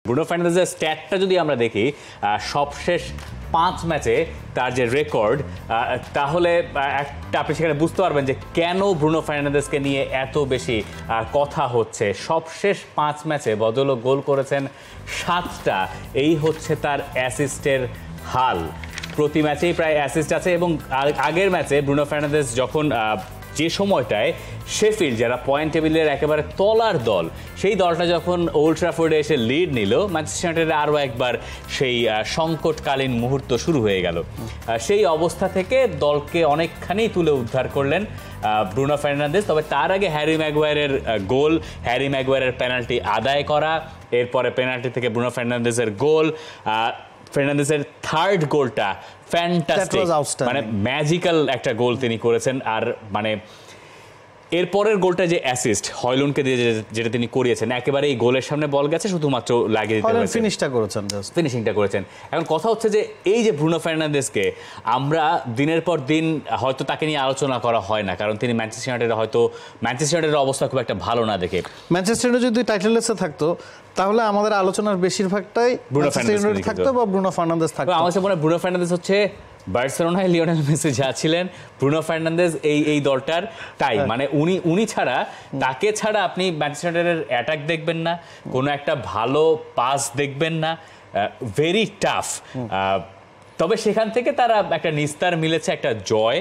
Bruno ফার্নান্দেজের স্ট্যাটটা যদি আমরা দেখি, সবশেষ 5 ম্যাচে তার যে রেকর্ড, তাহলে একটা আপনি সেখানে বুঝতে পারবেন যে কেন ব্রুনো ফার্নান্দেজকে নিয়ে এত বেশি কথা হচ্ছে। সবশেষ 5 ম্যাচে ভদ্রলোক গোল করেছেন 7টা, এই হচ্ছে তার অ্যাসিস্টের হাল। প্রতি ম্যাচেই প্রায় অ্যাসিস্ট আছে, এবং আগের ম্যাচে ব্রুনো ফার্নান্দেজ যখন যে সময়টায় শেফিল্ড, যারা পয়েন্ট টেবিলের একেবারে তলার দল, সেই দলটা যখন ওল্ড ট্রাফোর্ডে এসে লিড নিল, ম্যানচেস্টার ইউনাইটেডের আরও একবার সেই সংকটকালীন মুহূর্ত শুরু হয়ে গেল। সেই অবস্থা থেকে দলকে অনেকখানি তুলে উদ্ধার করলেন ব্রুনো ফার্নান্দেজ। তবে তার আগে হ্যারি ম্যাগুয়ারের গোল, হ্যারি ম্যাগুয়ারের পেনাল্টি আদায় করা, এরপরে পেনাল্টি থেকে ব্রুনো ফার্নান্দেজের গোল, ফার্নান্দেজের থার্ড গোলটা ফ্যান্টাস্টিক, মানে ম্যাজিক্যাল একটা গোল তিনি করেছেন। আর মানে এরপরের গোলটা যে অ্যাসিস্ট হয়লুন্ডকে দিয়ে যেটা তিনি করিয়েছেন, একেবারে এই গোলের সামনে বল গেছে, শুধুমাত্র লাগিয়ে দিতে হয়েছে, ফিনিশিংটা করেছেন। এখন কথা হচ্ছে যে এই যে ব্রুনো ফার্নান্দেজকে আমরা দিনের পর দিন হয়তো তাকে নিয়ে আলোচনা করা হয় না, কারণ তিনি ম্যানচেস্টার ইউনাইটেডের অবস্থা খুব একটা ভালো না দেখে। ম্যানচেস্টার ইউনাইটেড যদি টাইটেল রেসে থাকতো তাহলে আমাদের আলোচনার বেশিরভাগটাই ব্রুনো ফার্নান্দেজ থাকতো বা ব্রুনো ফার্নান্দেজ থাকতো। আমার কাছে মনে হয় ব্রুনো ফার্নান্দেজ হচ্ছে বার্সেলোনায় লিওনেল মেসি যা ছিলেন, ব্রুনো ফার্নান্দেজ এই দলটার তাই। মানে উনি ছাড়া, তাকে ছাড়া আপনি ম্যানচেস্টার ইউনাইটেডের অ্যাটাক দেখবেন না, কোনো একটা ভালো পাস দেখবেন না, ভেরি টাফ। তবে সেখান থেকে তারা একটা নিস্তার মিলেছে, একটা জয়।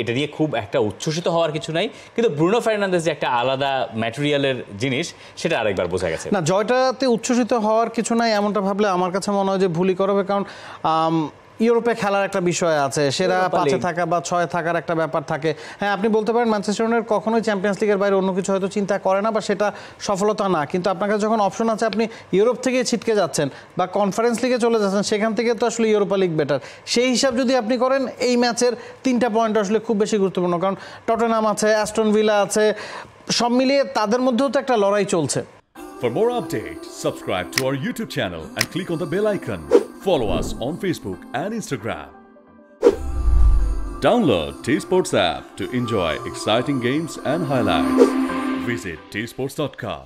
এটা নিয়ে খুব একটা উচ্ছ্বসিত হওয়ার কিছু নাই, কিন্তু ব্রুনো ফার্নান্দেজ যে একটা আলাদা ম্যাটেরিয়ালের জিনিস, সেটা আরেকবার বোঝা গেছে। না, জয়টাতে উচ্ছ্বসিত হওয়ার কিছু নাই এমনটা ভাবলে আমার কাছে মনে হয় যে ভুলই করবে। কারণ ইউরোপে খেলার একটা বিষয় আছে, সেরা 5-এ থাকা বা 6-এ থাকার একটা ব্যাপার থাকে। হ্যাঁ, আপনি বলতে পারেন ম্যানচেস্টার ইউনাইটেড কখনোই চ্যাম্পিয়ন্স লিগের বাইরে অন্য কিছু হয়তো চিন্তা করে না বা সেটা সফলতা না, কিন্তু আপনার কাছে যখন অপশন আছে, আপনি ইউরোপ থেকে ছিটকে যাচ্ছেন বা কনফারেন্স লিগে চলে যাচ্ছেন, সেখান থেকে তো আসলে ইউরোপা লিগ বেটার। সেই হিসাব যদি আপনি করেন, এই ম্যাচের 3টা পয়েন্ট আসলে খুব বেশি গুরুত্বপূর্ণ, কারণ টটেনহাম আছে, অ্যাস্টন ভিলা আছে, সব মিলিয়ে তাদের মধ্যেও তো একটা লড়াই চলছে। For more updates, subscribe to our YouTube channel and click on the bell icon. Follow us on Facebook and Instagram. Download T-Sports app to enjoy exciting games and highlights. Visit tsports.com.